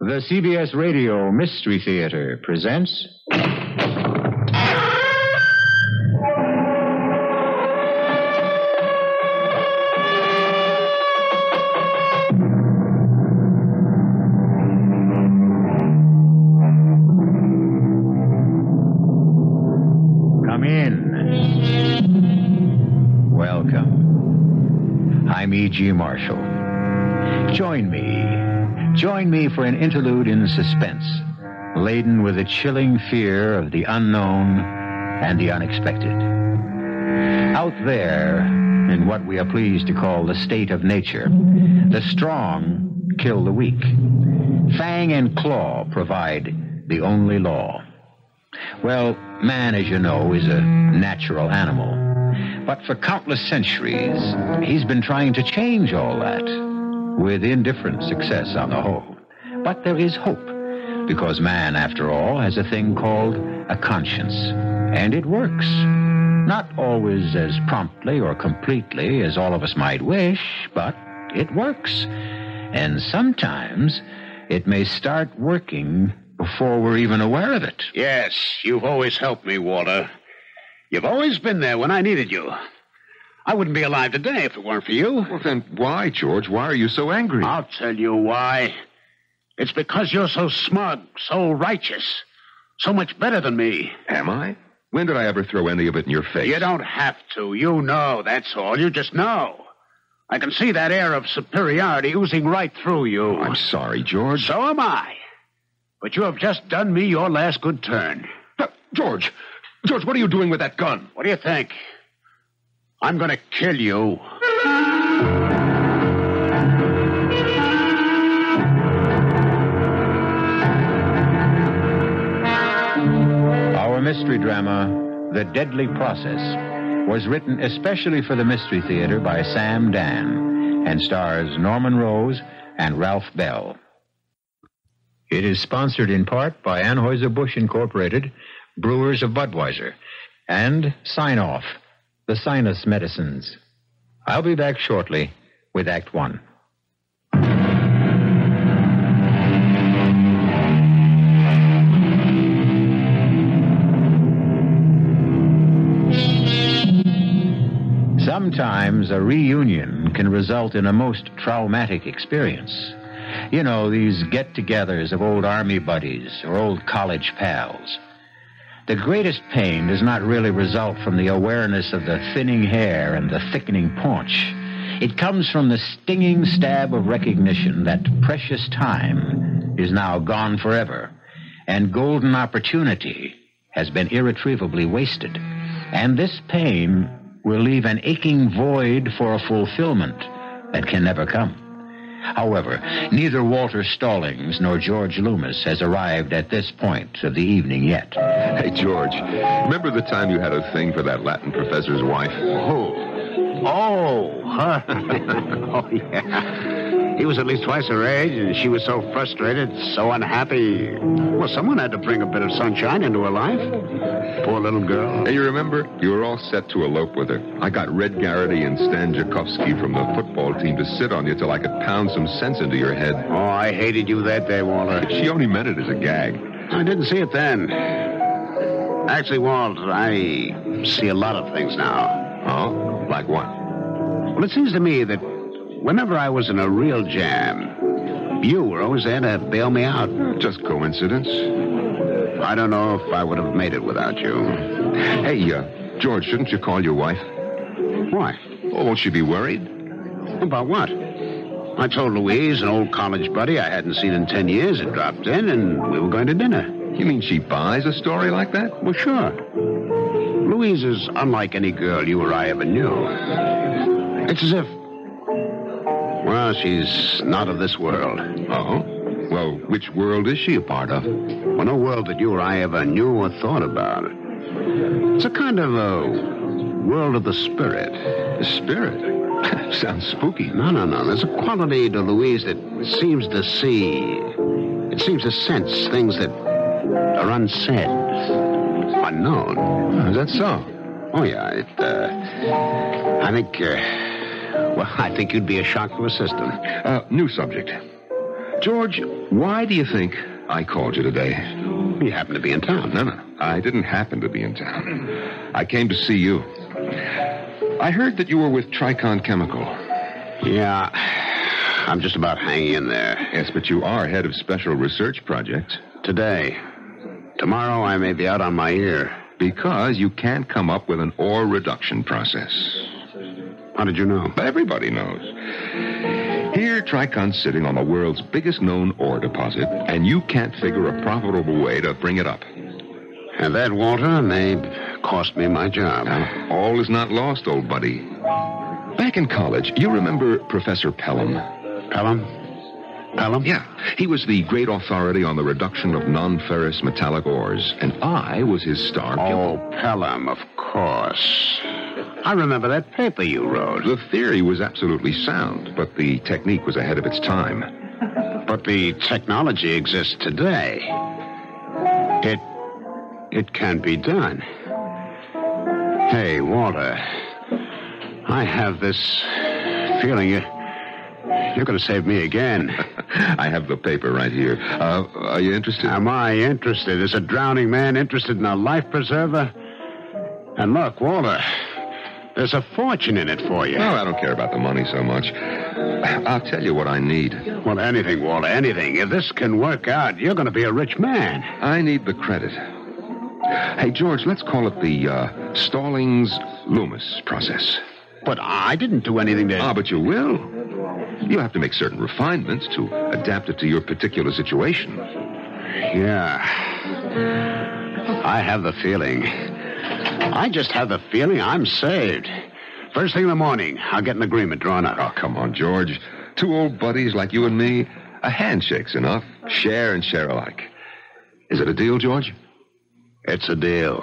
The CBS Radio Mystery Theater presents... Come in. Welcome. I'm E.G. Marshall. Join me for an interlude in suspense, laden with the chilling fear of the unknown and the unexpected. Out there, in what we are pleased to call the state of nature, the strong kill the weak. Fang and claw provide the only law. Well, man, as you know, is a natural animal. But for countless centuries, he's been trying to change all that, with indifferent success on the whole. But there is hope, because man, after all, has a thing called a conscience. And it works. Not always as promptly or completely as all of us might wish, but it works. And sometimes it may start working before we're even aware of it. Yes, you've always helped me, Walter. You've always been there when I needed you. I wouldn't be alive today if it weren't for you. Well, then why, George? Why are you so angry? I'll tell you why. It's because you're so smug, so righteous, so much better than me. Am I? When did I ever throw any of it in your face? You don't have to. You know, that's all. You just know. I can see that air of superiority oozing right through you. Oh, I'm sorry, George. So am I. But you have just done me your last good turn. George, what are you doing with that gun? What do you think? I'm going to kill you. Our mystery drama, The Deadly Process, was written especially for the Mystery Theater by Sam Dann and stars Norman Rose and Ralph Bell. It is sponsored in part by Anheuser-Busch Incorporated, Brewers of Budweiser, and Sign Off, the sinus medicines. I'll be back shortly with Act One. Sometimes a reunion can result in a most traumatic experience. You know, these get-togethers of old army buddies or old college pals. The greatest pain does not really result from the awareness of the thinning hair and the thickening paunch. It comes from the stinging stab of recognition that precious time is now gone forever, and golden opportunity has been irretrievably wasted. And this pain will leave an aching void for a fulfillment that can never come. However, neither Walter Stallings nor George Loomis has arrived at this point of the evening yet. Hey, George, remember the time you had a thing for that Latin professor's wife? Oh, yeah. He was at least twice her age, and she was so frustrated, so unhappy. Well, someone had to bring a bit of sunshine into her life. Poor little girl. Hey, you remember? You were all set to elope with her. I got Red Garrity and Stan Jakowski from the football team to sit on you till I could pound some sense into your head. Oh, I hated you that day, Walter. She only meant it as a gag. I didn't see it then. Actually, Walt, I see a lot of things now. Oh? Like what? Well, it seems to me that whenever I was in a real jam, you were always there to bail me out. Just coincidence. I don't know if I would have made it without you. Hey, George, shouldn't you call your wife? Why? Oh, won't she be worried? About what? I told Louise, an old college buddy I hadn't seen in 10 years, had dropped in, and we were going to dinner. You mean she buys a story like that? Well, sure. Louise is unlike any girl you or I ever knew. It's as if... well, she's not of this world. Oh? Well, which world is she a part of? Well, no world that you or I ever knew or thought about. It's a kind of a world of the spirit. The spirit? Sounds spooky. No. There's a quality to Louise that seems to see. It seems to sense things that are unsaid, unknown. Oh, is that so? Oh, yeah. I think you'd be a shock to her system. New subject. George, why do you think I called you today? You happen to be in town. No. I didn't happen to be in town. I came to see you. I heard that you were with Tricon Chemical. Yeah, I'm just about hanging in there. Yes, but you are head of special research projects. Today. Tomorrow I may be out on my ear. Because you can't come up with an ore reduction process. How did you know? Everybody knows. Here, Tricon's sitting on the world's biggest known ore deposit, and you can't figure a profitable way to bring it up. And that, Walter, may cost me my job. All is not lost, old buddy. Back in college, you remember Professor Pelham? Pelham? Pelham? Yeah. He was the great authority on the reduction of non-ferrous metallic ores, and I was his star Oh, pupil. Pelham, of course. I remember that paper you wrote. The theory was absolutely sound, but the technique was ahead of its time. But the technology exists today. It can be done. Hey, Walter, I have this feeling you're going to save me again. I have the paper right here. Are you interested? Am I interested? Is a drowning man interested in a life preserver? And look, Walter, there's a fortune in it for you. No, I don't care about the money so much. I'll tell you what I need. Well, anything, Walter, anything. If this can work out, you're going to be a rich man. I need the credit. Hey, George, let's call it the Stallings-Loomis process. But I didn't do anything to... But you will. You'll have to make certain refinements to adapt it to your particular situation. Yeah. I have the feeling. I just have the feeling I'm saved. First thing in the morning, I'll get an agreement drawn up. Oh, come on, George. Two old buddies like you and me, a handshake's enough. Share and share alike. Is it a deal, George? It's a deal.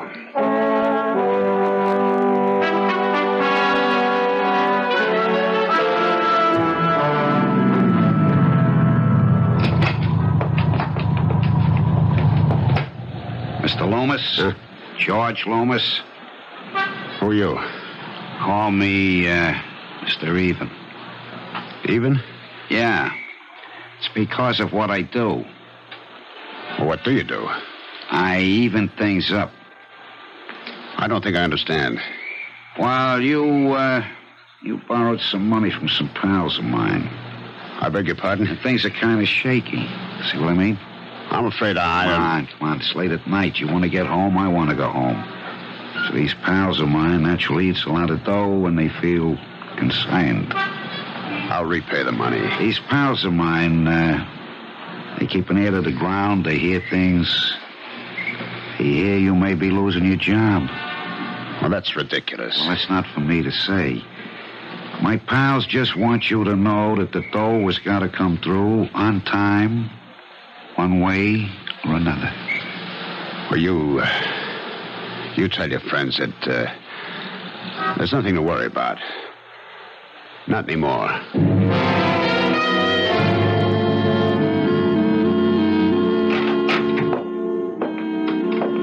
Mr. Loomis? George Loomis? Who are you? Call me, Mr. Even. Even? Yeah. It's because of what I do. Well, what do you do? I even things up. I don't think I understand. Well, you borrowed some money from some pals of mine. I beg your pardon? And things are kind of shaky. See what I mean? I'm afraid Come on, it's late at night. You want to get home, I want to go home. So these pals of mine naturally eats a lot of dough when they feel consigned. I'll repay the money. These pals of mine, they keep an ear to the ground. They hear things. They hear you may be losing your job. Well, that's ridiculous. Well, that's not for me to say. My pals just want you to know that the dough has got to come through on time, one way or another. Well, you tell your friends that there's nothing to worry about. Not anymore.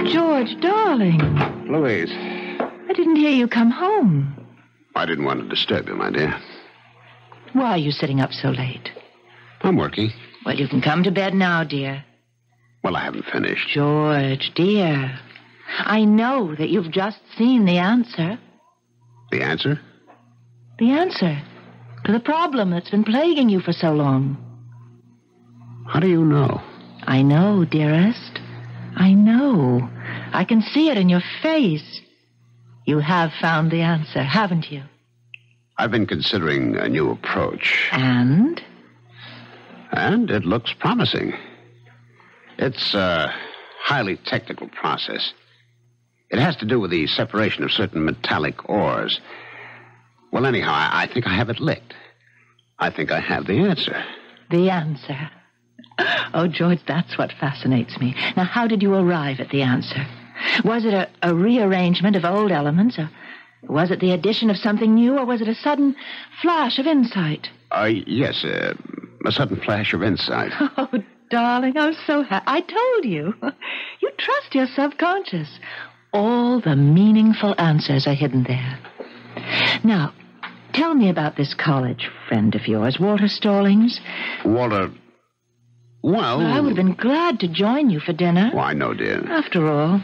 George, darling. Louise. I didn't hear you come home. I didn't want to disturb you, my dear. Why are you sitting up so late? I'm working. Well, you can come to bed now, dear. Well, I haven't finished. George, dear. I know that you've just seen the answer. The answer? The answer to the problem that's been plaguing you for so long. How do you know? I know, dearest. I know. I can see it in your face. You have found the answer, haven't you? I've been considering a new approach. And? And it looks promising. It's a highly technical process. It has to do with the separation of certain metallic ores. Well, anyhow, I think I have it licked. I think I have the answer. The answer? Oh, George, that's what fascinates me. Now, how did you arrive at the answer? Was it a rearrangement of old elements? Or was it the addition of something new? Or was it a sudden flash of insight? Yes, a sudden flash of insight. Oh, darling, I'm so happy. I told you. You trust your subconscious. All the meaningful answers are hidden there. Now, tell me about this college friend of yours, Walter Stallings. Walter Well, I would have been glad to join you for dinner. Why, no, dear. After all,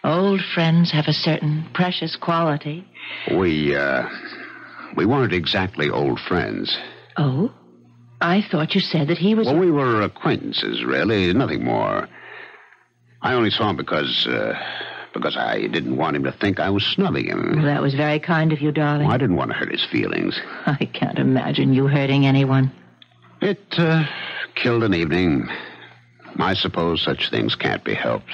old friends have a certain precious quality. We weren't exactly old friends. Oh? I thought you said that he was... Well, we were acquaintances, really. Nothing more. I only saw him because I didn't want him to think I was snubbing him. Well, that was very kind of you, darling. Well, I didn't want to hurt his feelings. I can't imagine you hurting anyone. It killed an evening. I suppose such things can't be helped.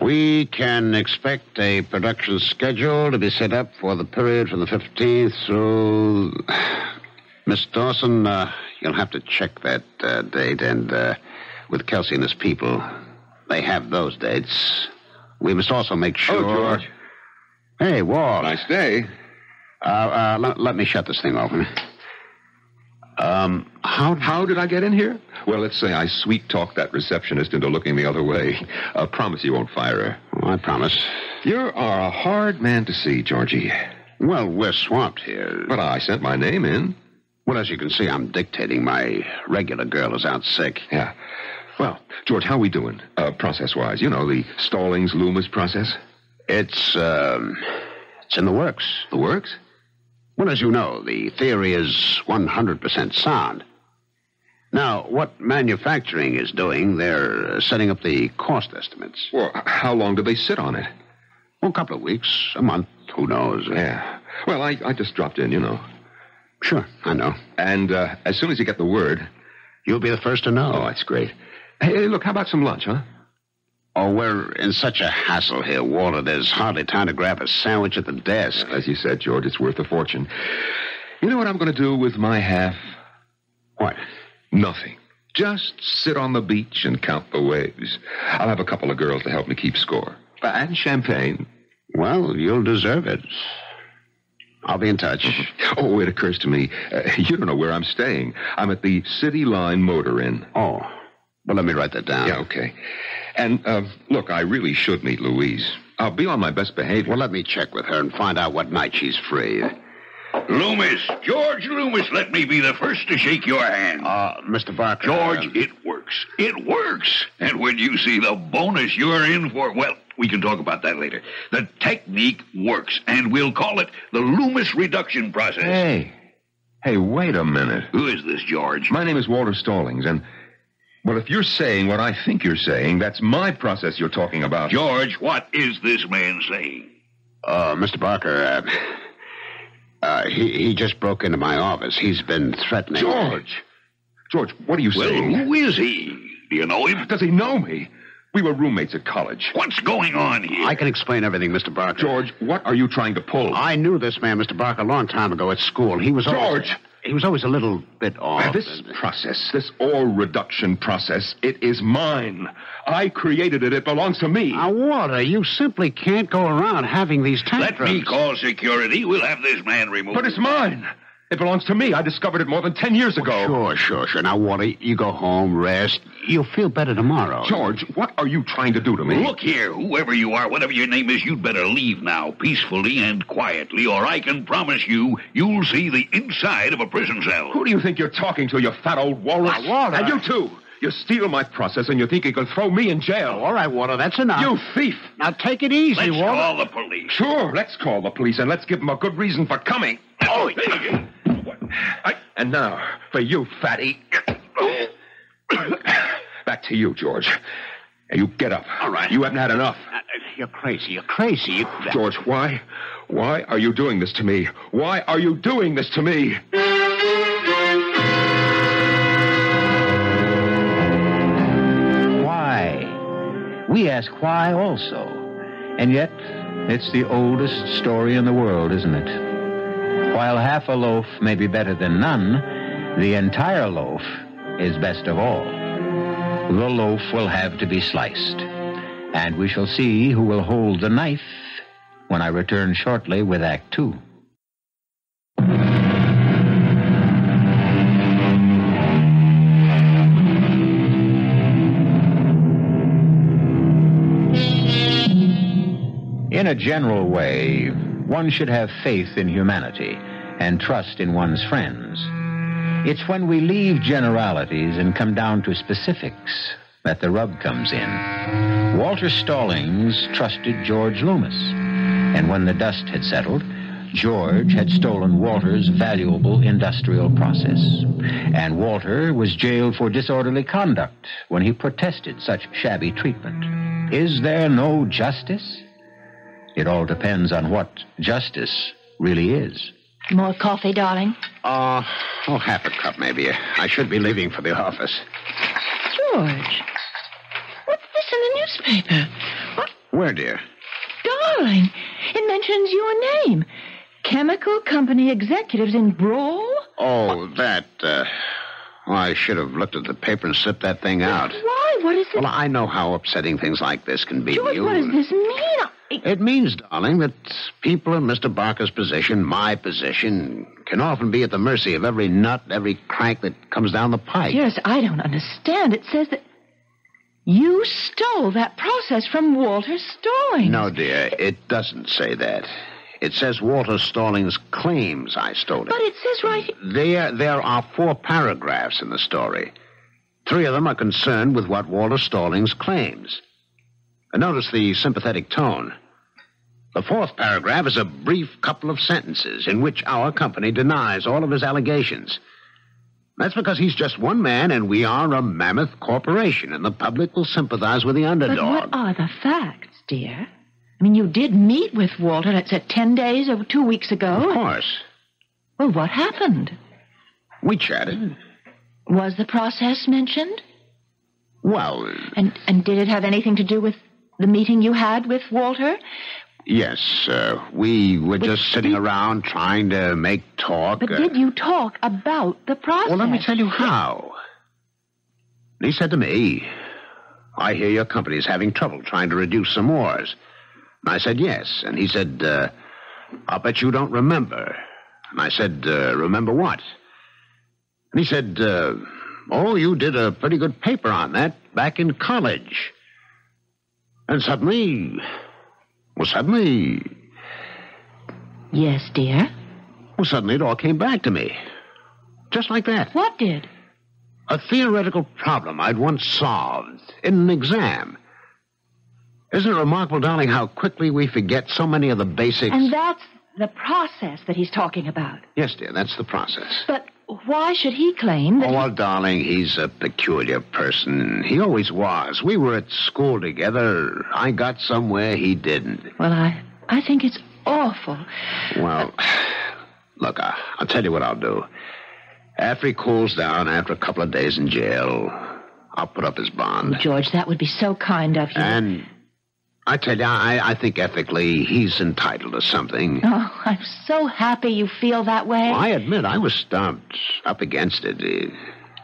We can expect a production schedule to be set up for the period from the 15th through... Miss Dawson, you'll have to check that date, and with Kelsey and his people, they have those dates. We must also make sure... Oh, George. Hey, Walt. Nice day. Let me shut this thing off. How did I get in here? Well, let's say I sweet-talked that receptionist into looking the other way. Promise you won't fire her. Well, I promise. You are a hard man to see, Georgie. Well, we're swamped here. But I sent my name in. Well, as you can see, I'm dictating. My regular girl is out sick. Yeah. Well, George, how we doing? Process-wise, you know, the Stallings-Loomis process? It's in the works. The works? Well, as you know, the theory is 100% sound. Now, what manufacturing is doing, they're setting up the cost estimates. Well, how long do they sit on it? Well, a couple of weeks, a month, who knows? Yeah. Well, I just dropped in, you know. Sure, I know. And as soon as you get the word... You'll be the first to know. Oh, that's great. Hey, look, how about some lunch, huh? Oh, we're in such a hassle here, Walter. There's hardly time to grab a sandwich at the desk. As you said, George, it's worth a fortune. You know what I'm going to do with my half? What? Nothing. Just sit on the beach and count the waves. I'll have a couple of girls to help me keep score. And champagne. Well, you'll deserve it. I'll be in touch. Oh, it occurs to me, you don't know where I'm staying. I'm at the City Line Motor Inn. Oh, well, let me write that down. Yeah, okay. And, look, I really should meet Louise. I'll be on my best behavior. Well, let me check with her and find out what night she's free. Loomis, George Loomis, let me be the first to shake your hand. Mr. Barker. George, it works. It works. And when you see the bonus you're in for, well, we can talk about that later. The technique works, and we'll call it the Loomis reduction process. Hey, wait a minute. Who is this, George? My name is Walter Stallings, and... Well, if you're saying what I think you're saying, that's my process you're talking about. George, what is this man saying? Mr. Barker, he just broke into my office. He's been threatening... George, what are you saying? Well, who is he? Do you know him? Does he know me? We were roommates at college. What's going on here? I can explain everything, Mr. Barker. George, what are you trying to pull? I knew this man, Mr. Barker, a long time ago at school. He was George! He was always a little bit off. This process, this ore reduction process, it is mine. I created it. It belongs to me. Now, Walter, you simply can't go around having these tantrums. Let me call security. We'll have this man removed. But it's mine. It belongs to me. I discovered it more than 10 years ago. Sure. Now, Walter, you go home, rest. You'll feel better tomorrow. George, what are you trying to do to me? Look here, whoever you are, whatever your name is, you'd better leave now, peacefully and quietly, or I can promise you'll see the inside of a prison cell. Who do you think you're talking to, you fat old walrus? Now, Walter. And you, too. You steal my process and you think you can throw me in jail. All right, Walter, that's enough. You thief. Now, take it easy, Let's Walter. call the police. Sure, let's call the police and let's give them a good reason for coming. Oh, And now, for you, fatty. Back to you, George. You get up. All right. You haven't had enough. You're crazy. George, why? Why are you doing this to me? Why are you doing this to me? Why? We ask why also. And yet, it's the oldest story in the world, isn't it? While half a loaf may be better than none, the entire loaf is best of all. The loaf will have to be sliced, and we shall see who will hold the knife when I return shortly with Act Two. In a general way, one should have faith in humanity and trust in one's friends. It's when we leave generalities and come down to specifics that the rub comes in. Walter Stallings trusted George Loomis, and when the dust had settled, George had stolen Walter's valuable industrial process, and Walter was jailed for disorderly conduct when he protested such shabby treatment. Is there no justice? It all depends on what justice really is. More coffee, darling? Half a cup, maybe. I should be leaving for the office. George, what's this in the newspaper? What? Where, dear? Darling, it mentions your name. Chemical company executives in brawl? Oh, that, I should have looked at the paper and slipped that thing out. Why? What is it? Well, I know how upsetting things like this can be. George, what does this mean? It means, darling, that people in Mr. Barker's position, my position, can often be at the mercy of every nut, every crank that comes down the pike. Yes, I don't understand. It says that you stole that process from Walter Stallings. No, dear, it doesn't say that. It says Walter Stallings claims I stole it. But it says right here... There are 4 paragraphs in the story. 3 of them are concerned with what Walter Stallings claims. And notice the sympathetic tone. The 4th paragraph is a brief couple of sentences in which our company denies all of his allegations. That's because he's just one man and we are a mammoth corporation, and the public will sympathize with the underdog. But what are the facts, dear? I mean, you did meet with Walter, let's say, 10 days or 2 weeks ago. Of course. Well, what happened? We chatted. Was the process mentioned? Well... And did it have anything to do with the meeting you had with Walter? Yes, we were just sitting around trying to make talk. But did you talk about the process? Well, let me tell you how. He said to me, I hear your company is having trouble trying to reduce some ores. And I said, yes. And he said, I'll bet you don't remember. And I said, remember what? And he said, oh, you did a pretty good paper on that back in college. And suddenly... Yes, dear? Well, suddenly it all came back to me. Just like that. What did? A theoretical problem I'd once solved in an exam. Isn't it remarkable, darling, how quickly we forget so many of the basics? And that's the process that he's talking about. Yes, dear, that's the process. But why should he claim that... Oh, well, darling, he's a peculiar person. He always was. We were at school together. I got somewhere he didn't. Well, I think it's awful. Well, look, I'll tell you what I'll do. After he cools down, after a couple of days in jail, I'll put up his bond. Oh, George, that would be so kind of you. And I tell you, I think ethically he's entitled to something. Oh, I'm so happy you feel that way. Well, I admit I was stumped up against it.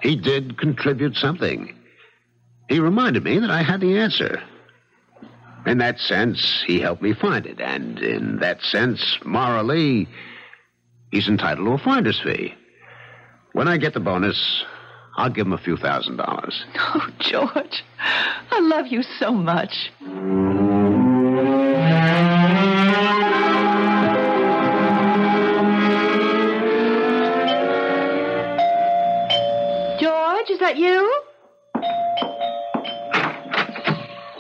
He did contribute something. He reminded me that I had the answer. In that sense, he helped me find it. And in that sense, morally, he's entitled to a finder's fee. When I get the bonus, I'll give him a few $1,000. Oh, George, I love you so much. George, is that you?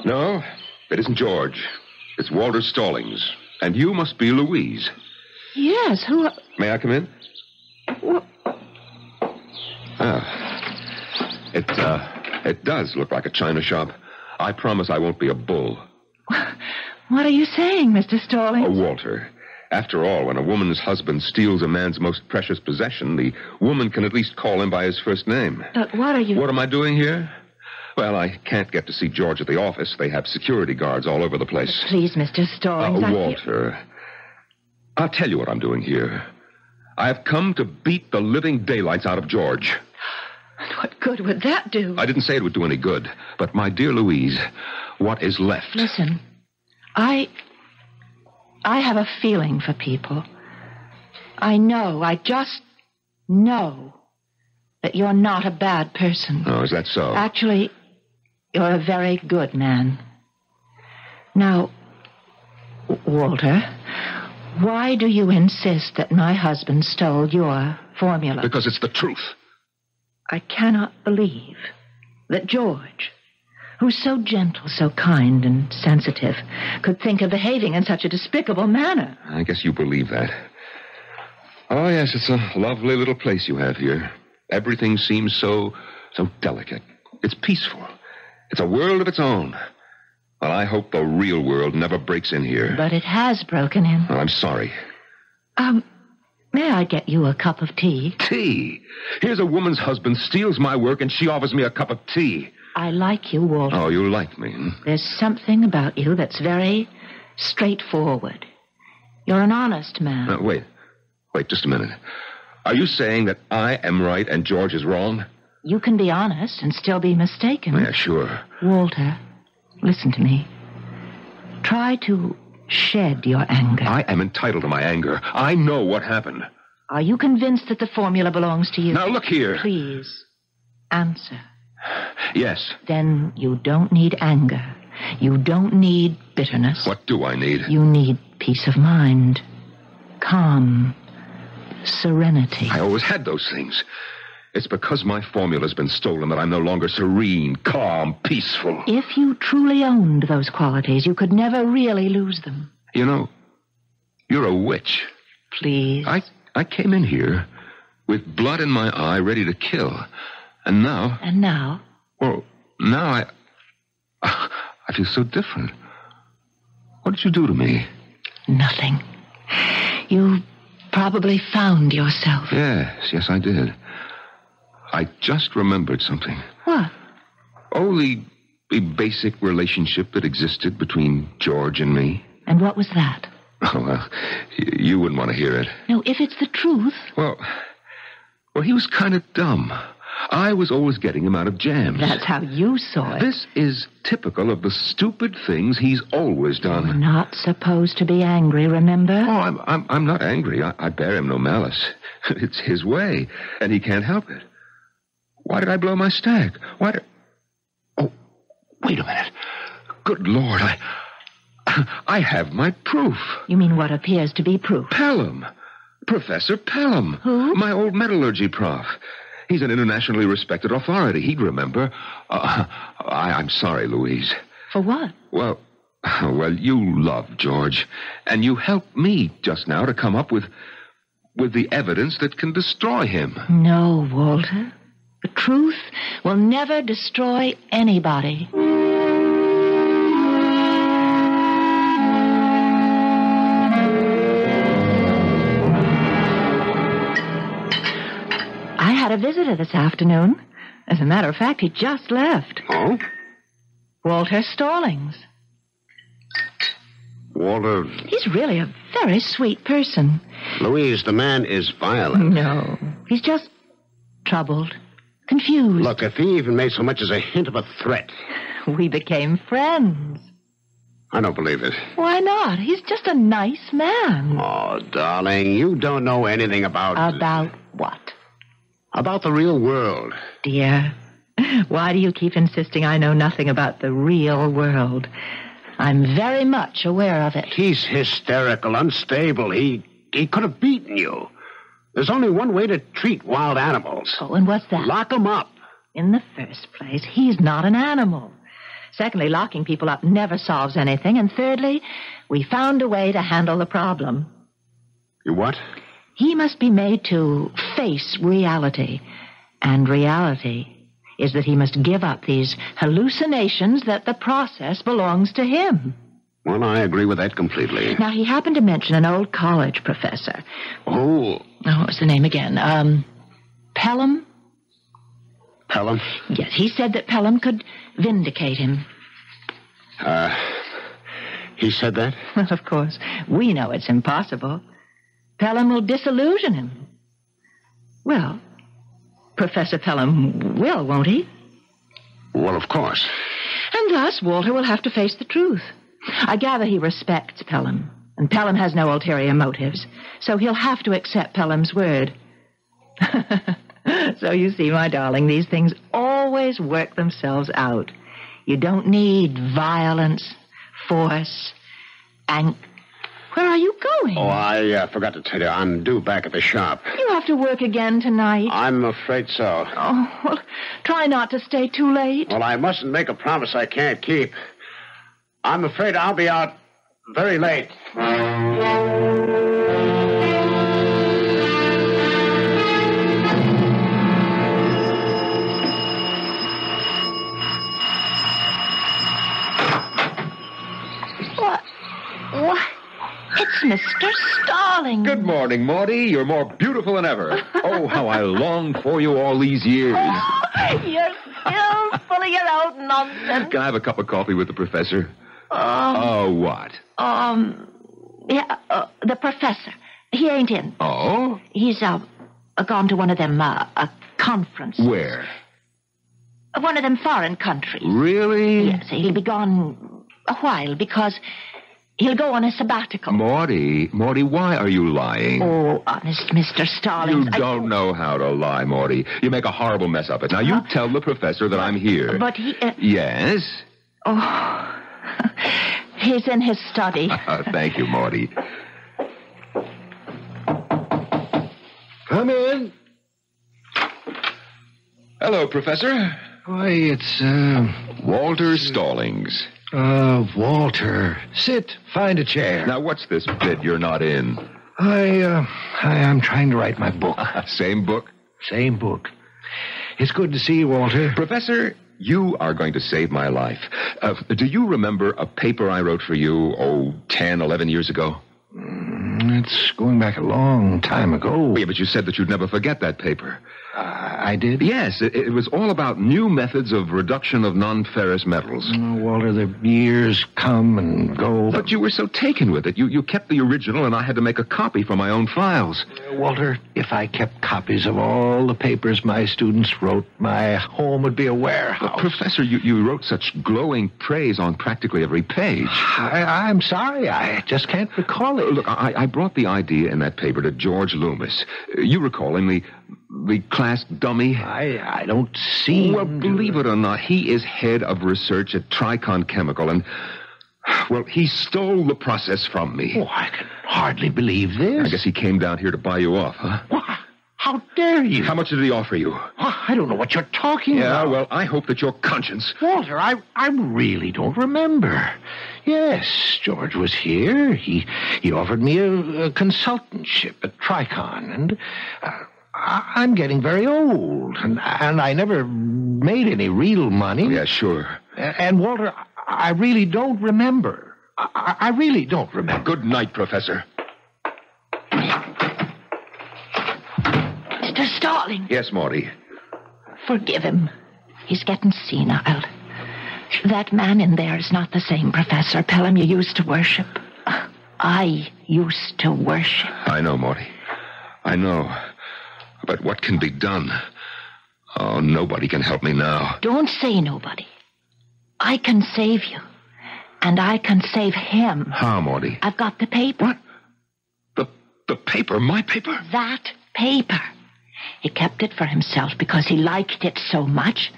No, it isn't George. It's Walter Stallings. And you must be Louise. Yes, who... May I come in? Well... It does look like a china shop. I promise I won't be a bull. What are you saying, Mr. Stallings? Oh, Walter. After all, when a woman's husband steals a man's most precious possession, the woman can at least call him by his first name. But what are you... What am I doing here? Well, I can't get to see George at the office. They have security guards all over the place. Please, Mr. Stallings, Walter, I'll tell you what I'm doing here. I have come to beat the living daylights out of George. What good would that do? I didn't say it would do any good. But, my dear Louise, what is left? Listen, I have a feeling for people. I just know that you're not a bad person. Oh, is that so? Actually, you're a very good man. Now, Walter, Why do you insist that my husband stole your formula? Because it's the truth. I cannot believe that George, who's so gentle, so kind and sensitive, could think of behaving in such a despicable manner. I guess you believe that. Oh, yes, it's a lovely little place you have here. Everything seems so delicate. It's peaceful. It's a world of its own. Well, I hope the real world never breaks in here. But it has broken in. Well, I'm sorry. May I get you a cup of tea? Tea? Here's a woman's husband steals my work and she offers me a cup of tea. I like you, Walter. Oh, you like me? There's something about you that's very straightforward. You're an honest man. Wait just a minute. Are you saying that I am right and George is wrong? You can be honest and still be mistaken. Yeah, sure. Walter, listen to me. Try to shed your anger. I am entitled to my anger. I know what happened. Are you convinced that the formula belongs to you? Now, look here. Please, answer. Yes. Then you don't need anger. You don't need bitterness. What do I need? You need peace of mind, calm, serenity. I always had those things. It's because my formula's been stolen that I'm no longer serene, calm, peaceful. If you truly owned those qualities, you could never really lose them. You know, you're a witch. Please. I came in here with blood in my eye, ready to kill. And now... And now? Well, now I feel so different. What did you do to me? Nothing. You probably found yourself. Yes, I did. I just remembered something. What? Oh, the basic relationship that existed between George and me. And what was that? Oh, well, you wouldn't want to hear it. No, if it's the truth. Well, he was kind of dumb. I was always getting him out of jams. That's how you saw it. This is typical of the stupid things he's always done. You're not supposed to be angry, remember? Oh, I'm not angry. I bear him no malice. It's his way, and he can't help it. Why did I blow my stag? Oh, wait a minute. Good Lord, I have my proof. You mean what appears to be proof? Pelham. Professor Pelham. Who? My old metallurgy prof. He's an internationally respected authority. He'd remember. I'm sorry, Louise. For what? Well, you love George, and you helped me just now to come up with the evidence that can destroy him. No, Walter. The truth will never destroy anybody. I had a visitor this afternoon. As a matter of fact, he just left. Oh? Walter Stallings. Walter... He's really a very sweet person. Louise, the man is violent. No, he's just troubled, confused. Look, if he even made so much as a hint of a threat... We became friends. I don't believe it. Why not? He's just a nice man. Oh, darling, you don't know anything about... About what? About the real world. Dear, why do you keep insisting I know nothing about the real world? I'm very much aware of it. He's hysterical, unstable. He could have beaten you. There's only one way to treat wild animals. Oh, and what's that? Lock them up. In the first place, he's not an animal. Secondly, locking people up never solves anything. And thirdly, we found a way to handle the problem. You what? He must be made to face reality. And reality is that he must give up these hallucinations that the process belongs to him. Well, I agree with that completely. Now, he happened to mention an old college professor. Oh. Oh, what was the name again? Pelham? Pelham? Yes, he said that Pelham could vindicate him. He said that? Well, of course, we know it's impossible. Pelham will disillusion him. Well, Professor Pelham will, won't he? Well, of course. And thus, Walter will have to face the truth. I gather he respects Pelham, and Pelham has no ulterior motives, so he'll have to accept Pelham's word. So you see, my darling, these things always work themselves out. You don't need violence, force, and... Where are you going? Oh, I forgot to tell you. I'm due back at the shop. You have to work again tonight. I'm afraid so. Oh, well, try not to stay too late. Well, I mustn't make a promise I can't keep. I'm afraid I'll be out very late. What? It's Mr. Starling. Good morning, Morty. You're more beautiful than ever. Oh, how I longed for you all these years. Oh, you're still full of your old nonsense. Can I have a cup of coffee with the professor? What? Yeah, the professor. He ain't in. Oh? He's, gone to one of them, conference. Where? One of them foreign countries. Really? Yes, he'll be gone a while because he'll go on a sabbatical. Morty, why are you lying? Oh, honest, Mr. Starling. You don't know how to lie, Morty. You make a horrible mess of it. Now, you tell the professor that I'm here. But he... Yes? Oh, he's in his study. Thank you, Morty. Come in. Hello, Professor. Why, it's, Walter Stallings. Walter. Sit. Find a chair. Now, what's this bit you're not in? I'm trying to write my book. Same book? Same book. It's good to see you, Walter. Professor, you are going to save my life. Do you remember a paper I wrote for you, 10, 11 years ago? It's going back a long time ago. Yeah, but you said that you'd never forget that paper. I did? Yes, it was all about new methods of reduction of non-ferrous metals. Oh, Walter, the years come and go. But you were so taken with it. You kept the original, and I had to make a copy for my own files. Walter, if I kept copies of all the papers my students wrote, my home would be a warehouse. Professor, you wrote such glowing praise on practically every page. I'm sorry. I just can't recall it. Look, I brought the idea in that paper to George Loomis. You recall him, the class dummy? I don't see. Well, believe it or not, he is head of research at Tricon Chemical, and, well, he stole the process from me. Oh, I can hardly believe this. I guess he came down here to buy you off, huh? What? How dare you? How much did he offer you? I don't know what you're talking about. Yeah, well, I hope that your conscience... Walter, I really don't remember. Yes, George was here. He offered me a consultantship at Tricon, and... I'm getting very old, and I never made any real money. Yeah, sure. And, Walter, I really don't remember. I really don't remember. Good night, Professor. Mr. Starling. Yes, Morty. Forgive him. He's getting senile. That man in there is not the same Professor Pelham you used to worship. I used to worship. I know, Morty. I know. But what can be done? Oh, nobody can help me now. Don't say nobody. I can save you. And I can save him. How, Morty? I've got the paper. What? The paper? My paper? That paper. He kept it for himself because he liked it so much.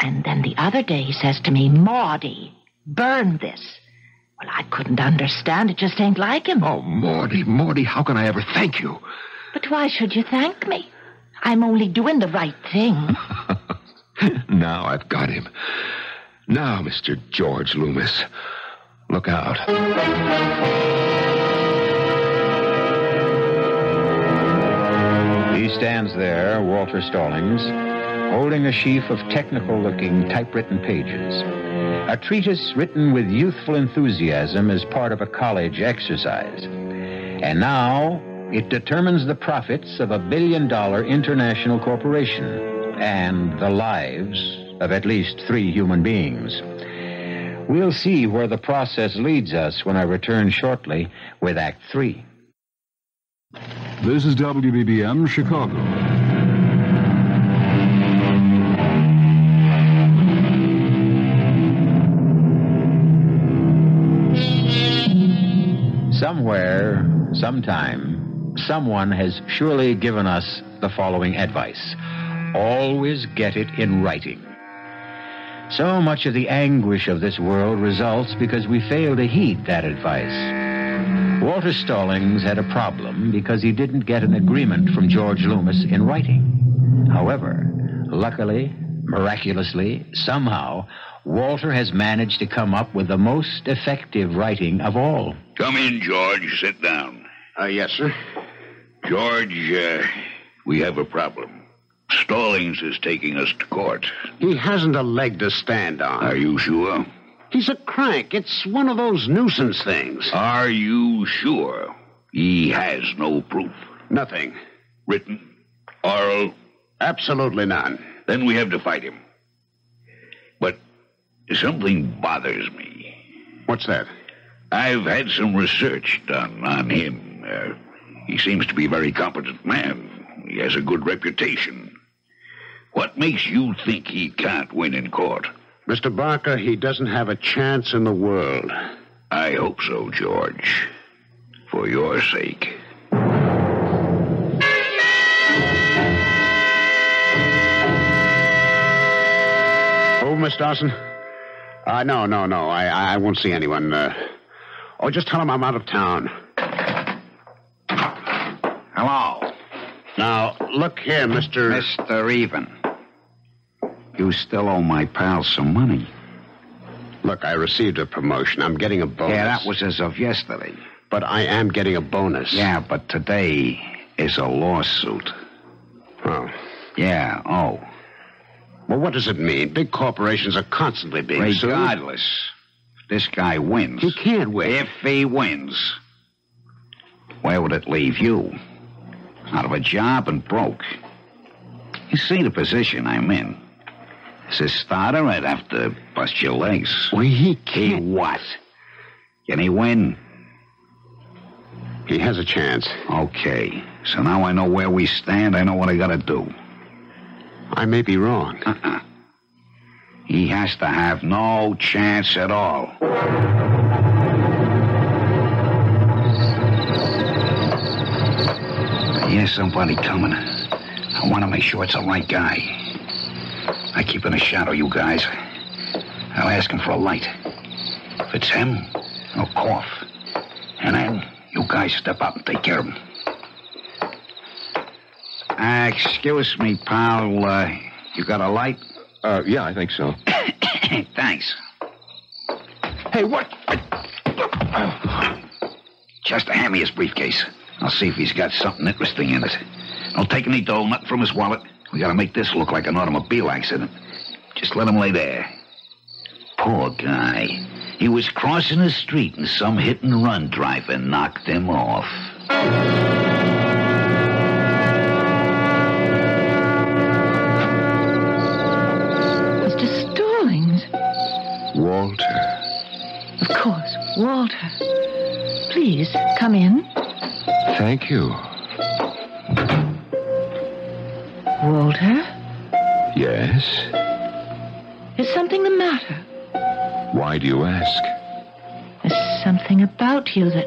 And then the other day he says to me, Maudie, burn this. Well, I couldn't understand. It just ain't like him. Oh, Morty, how can I ever thank you? But why should you thank me? I'm only doing the right thing. Now I've got him. Now, Mr. George Loomis, look out. He stands there, Walter Stallings, holding a sheaf of technical-looking typewritten pages. A treatise written with youthful enthusiasm as part of a college exercise. And now... it determines the profits of $1 billion international corporation and the lives of at least 3 human beings. We'll see where the process leads us when I return shortly with Act 3. This is WBBM Chicago. Somewhere, sometime, someone has surely given us the following advice. Always get it in writing. So much of the anguish of this world results because we fail to heed that advice. Walter Stallings had a problem because he didn't get an agreement from George Loomis in writing. However, luckily, miraculously, somehow, Walter has managed to come up with the most effective writing of all. Come in, George. Sit down. Yes, sir. George, we have a problem. Stallings is taking us to court. He hasn't a leg to stand on. Are you sure? He's a crank. It's one of those nuisance things. Are you sure? He has no proof. Nothing. Written? Oral? Absolutely none. Then we have to fight him. But something bothers me. What's that? I've had some research done on him. He seems to be a very competent man. He has a good reputation. What makes you think he can't win in court? Mr. Barker, he doesn't have a chance in the world. I hope so, George. For your sake. Oh, Miss Dawson? No. I won't see anyone. Just tell him I'm out of town. Hello. Now, look here, Mr. Mr. Even. You still owe my pal some money. Look, I received a promotion. I'm getting a bonus. Yeah, that was as of yesterday. But I am getting a bonus. Yeah, but today is a lawsuit. Oh. Yeah, Well, what does it mean? Big corporations are constantly being sued. Regardless, if this guy wins... He can't win. If he wins, where would it leave you? Out of a job and broke. You see the position I'm in. As a starter, I'd have to bust your legs. Well, he can't. He what? Can he win? He has a chance. Okay. So now I know where we stand. I know what I gotta do. I may be wrong. He has to have no chance at all. I hear somebody coming. I want to make sure it's the right guy. I keep in the shadow, you guys. I'll ask him for a light. If it's him, I'll cough. And then you guys step up and take care of him. Excuse me, pal. You got a light? Yeah, I think so. Thanks. Hey, what? Chester, hand me his briefcase. I'll see if he's got something interesting in it. Don't take any dough, nothing from his wallet. We gotta make this look like an automobile accident. Just let him lay there. Poor guy. He was crossing the street and some hit-and-run driver knocked him off. Mr. Stallings. Walter. Of course, Walter. Please, come in. Thank you. Walter? Yes? Is something the matter? Why do you ask? There's something about you that...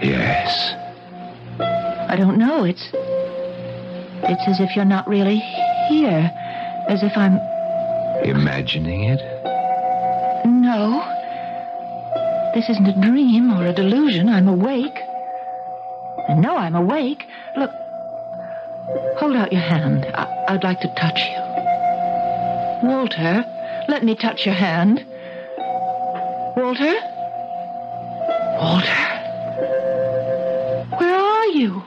Yes. I don't know. It's as if you're not really here. As if I'm... Imagining it? No. This isn't a dream or a delusion. I'm awake. I know I'm awake. Look. Hold out your hand. I'd like to touch you. Walter, let me touch your hand. Walter? Walter? Where are you?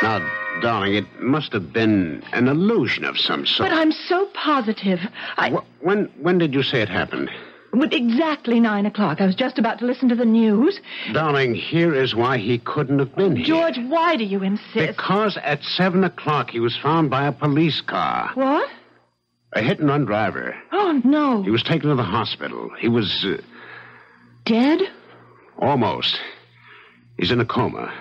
Now, darling, it must have been an illusion of some sort. But I'm so positive. When did you say it happened? Exactly 9 o'clock. I was just about to listen to the news. Darling, here is why he couldn't have been here. George, why do you insist? Because at 7 o'clock he was found by a police car. What? A hit-and-run driver. Oh, no. He was taken to the hospital. He was... Dead? Almost. He's in a coma.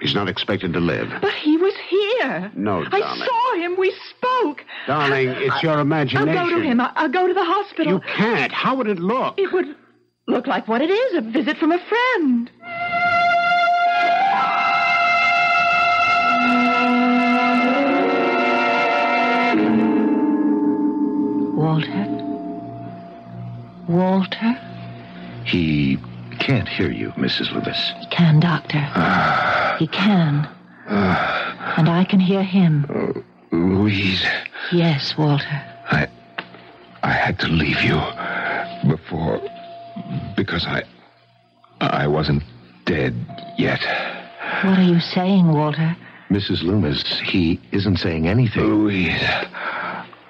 He's not expected to live. But he was here. No, darling. I saw him. We spoke. Darling, it's your imagination. I'll go to him. I'll go to the hospital. You can't. How would it look? It would look like what it is, a visit from a friend. Walter, hear you, Mrs. Loomis. He can, Doctor. He can. And I can hear him. Louise. Yes, Walter. I had to leave you before because I wasn't dead yet. What are you saying, Walter? Mrs. Loomis, he isn't saying anything. Louise,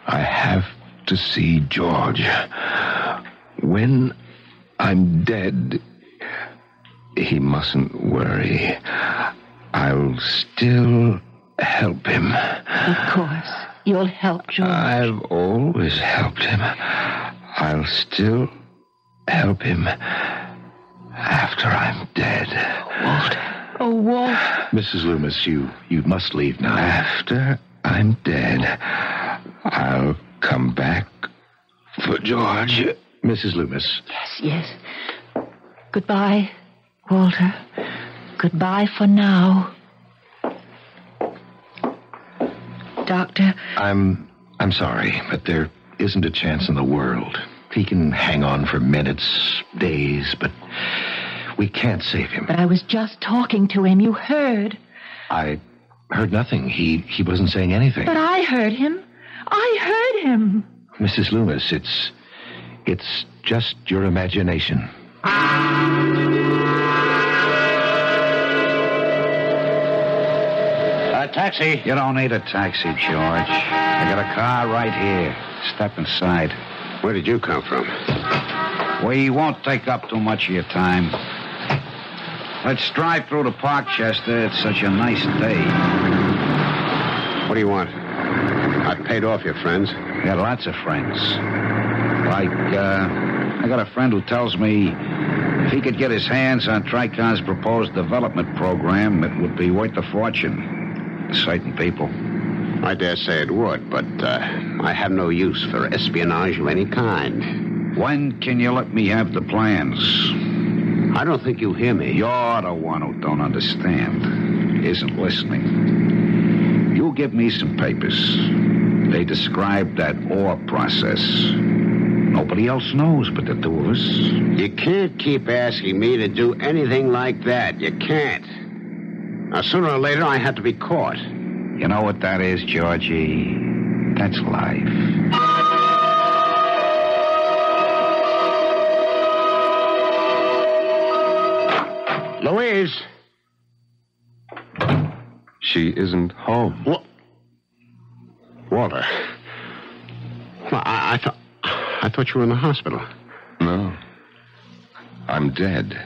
I have to see George. When I'm dead, he mustn't worry. I'll still help him. Of course. You'll help George. I've always helped him. I'll still help him after I'm dead. Walter. Oh, Walter. Mrs. Loomis, you must leave now. After I'm dead, I'll come back for George. Mrs. Loomis. Yes. Goodbye, Walter. Goodbye for now. Doctor. I'm sorry, but there isn't a chance in the world. He can hang on for minutes, days, but we can't save him. But I was just talking to him. You heard. I heard nothing. He wasn't saying anything. But I heard him. I heard him. Mrs. Loomis, it's just your imagination. Taxi. You don't need a taxi, George. I got a car right here. Step inside. Where did you come from? We won't take up too much of your time. Let's drive through the park, Chester. It's such a nice day. What do you want? I paid off your friends. I got lots of friends. Like, I got a friend who tells me if he could get his hands on Tricon's proposed development program, it would be worth a fortune. Certain people. I dare say it would, but I have no use for espionage of any kind. When can you let me have the plans? I don't think you hear me. You're the one who don't understand. Isn't listening. You give me some papers. They describe that ore process. Nobody else knows but the two of us. You can't keep asking me to do anything like that. You can't. Now, sooner or later, I have to be caught. You know what that is, Georgie? That's life. Louise! She isn't home. What? Walter. Well, I thought you were in the hospital. No. I'm dead.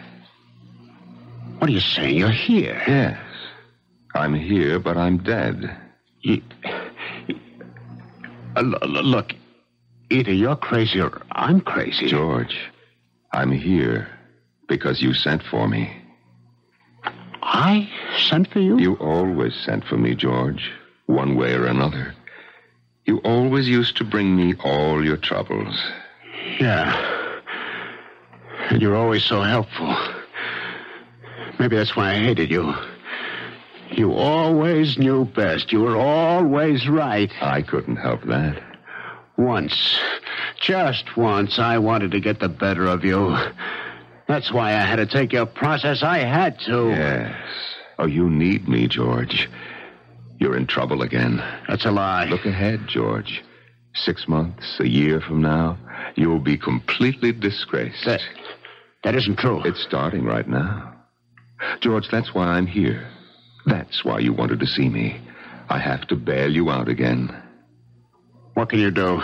What are you saying? You're here? Yes. I'm here, but I'm dead. Look, either you're crazy or I'm crazy. George, I'm here because you sent for me. I sent for you? You always sent for me, George, one way or another. You always used to bring me all your troubles. Yeah. And you're always so helpful. Maybe that's why I hated you. You always knew best. You were always right. I couldn't help that. Once, just once, I wanted to get the better of you. That's why I had to take your process. I had to. Yes. Oh, you need me, George. You're in trouble again. That's a lie. Look ahead, George. 6 months, a year from now, you'll be completely disgraced. That isn't true. It's starting right now. George, that's why I'm here. That's why you wanted to see me. I have to bail you out again. What can you do?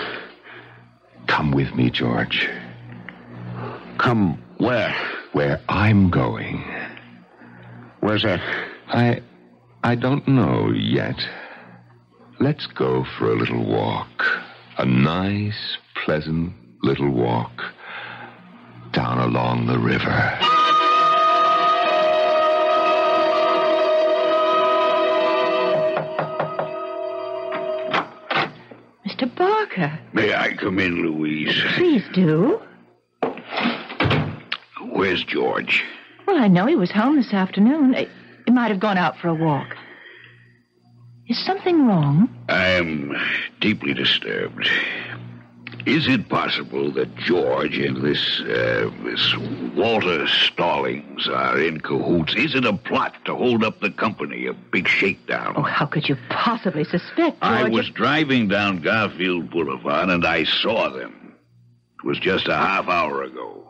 Come with me, George. Come where? Where I'm going. Where's that? I don't know yet. Let's go for a little walk. A nice, pleasant little walk down along the river. Mr. Barker. May I come in, Louise? Please do. Where's George? Well, I know he was home this afternoon. He might have gone out for a walk. Is something wrong? I'm deeply disturbed. Is it possible that George and this Walter Stallings are in cahoots? Is it a plot to hold up the company, a big shakedown? Oh, how could you possibly suspect, George? I was driving down Garfield Boulevard, and I saw them. It was just a half hour ago.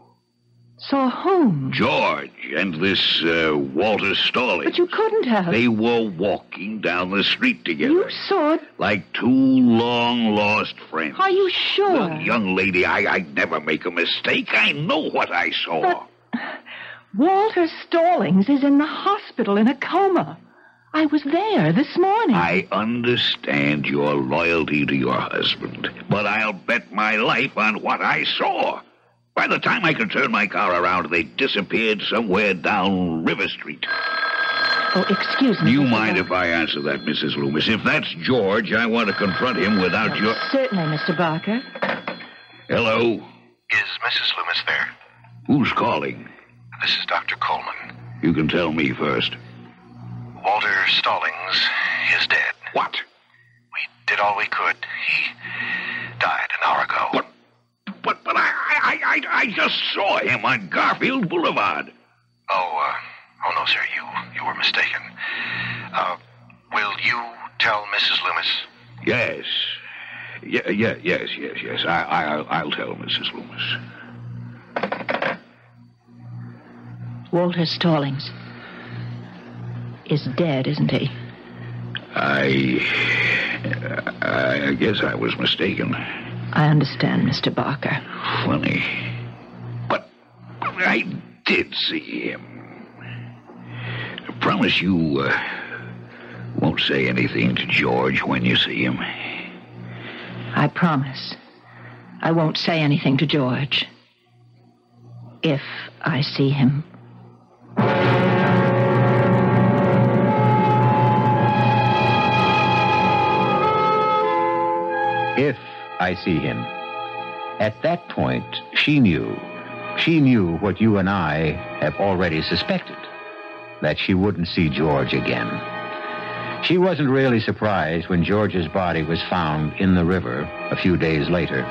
Saw whom? George and this Walter Stallings. But you couldn't have. They were walking down the street together. You saw it? Like two long-lost friends. Are you sure? Well, young lady, I'd never make a mistake. I know what I saw. But Walter Stallings is in the hospital in a coma. I was there this morning. I understand your loyalty to your husband, but I'll bet my life on what I saw. By the time I could turn my car around, they disappeared somewhere down River Street. Oh, excuse me. Do you mind if I answer that, Mrs. Loomis? If that's George, I want to confront him without your... Certainly, Mr. Barker. Hello? Is Mrs. Loomis there? Who's calling? This is Dr. Coleman. You can tell me first. Walter Stallings is dead. What? We did all we could. He died an hour ago. But I just saw him on Garfield Boulevard. Oh no, sir. You were mistaken. Will you tell Mrs. Loomis? Yes. Yes. I'll tell Mrs. Loomis. Walter Stallings is dead, isn't he? I guess I was mistaken. I understand, Mr. Barker. Funny. But I did see him. I promise you won't say anything to George when you see him. I promise. I won't say anything to George. If I see him. If I see him. At that point, she knew. She knew what you and I have already suspected, that she wouldn't see George again. She wasn't really surprised when George's body was found in the river a few days later.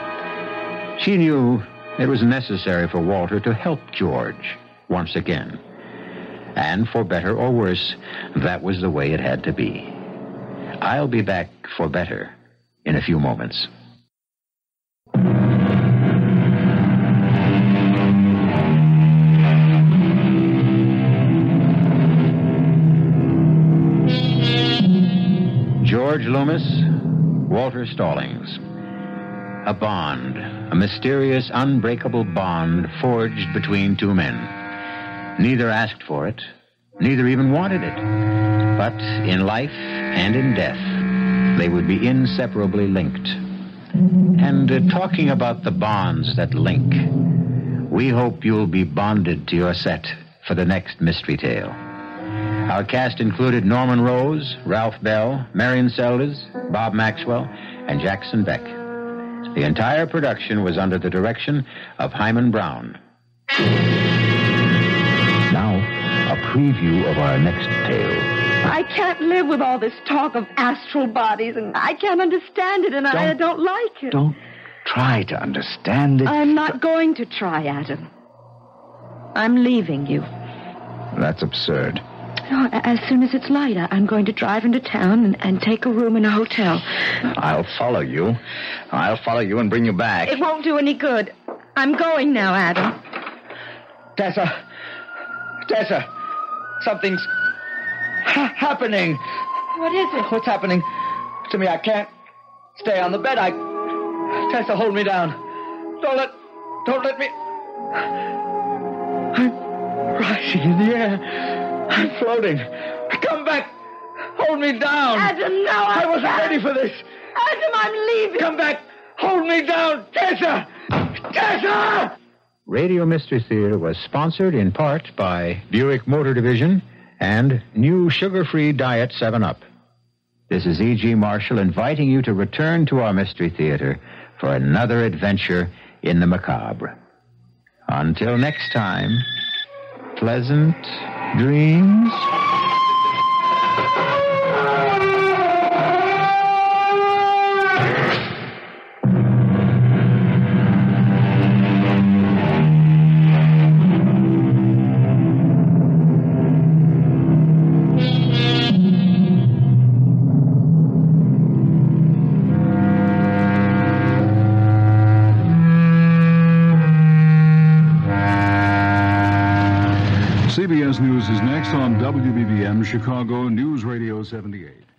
She knew it was necessary for Walter to help George once again. And for better or worse, that was the way it had to be. I'll be back for better in a few moments. George Loomis, Walter Stallings. A bond, a mysterious, unbreakable bond forged between two men. Neither asked for it, neither even wanted it. But in life and in death, they would be inseparably linked. And talking about the bonds that link, we hope you'll be bonded to your set for the next mystery tale. Our cast included Norman Rose, Ralph Bell, Marian Seldes, Bob Maxwell, and Jackson Beck. The entire production was under the direction of Hyman Brown. Now, a preview of our next tale. I can't live with all this talk of astral bodies, and I can't understand it, and I don't like it. Don't try to understand it. I'm not going to try, Adam. I'm leaving you. That's absurd. No, as soon as it's light, I'm going to drive into town and take a room in a hotel. I'll follow you. I'll follow you and bring you back. It won't do any good. I'm going now, Adam. Tessa, something's happening. What is it? What's happening to me? I can't stay on the bed. Tessa, hold me down. Don't let me. I'm rising in the air. I'm floating. Come back. Hold me down. Adam, no. I wasn't ready for this. Adam, I'm leaving. Come back. Hold me down. Tessa! Radio Mystery Theater was sponsored in part by Buick Motor Division and new sugar-free Diet 7-Up. This is E.G. Marshall inviting you to return to our Mystery Theater for another adventure in the macabre. Until next time, pleasant dreams. CBS News is next on WBBM Chicago News Radio 78.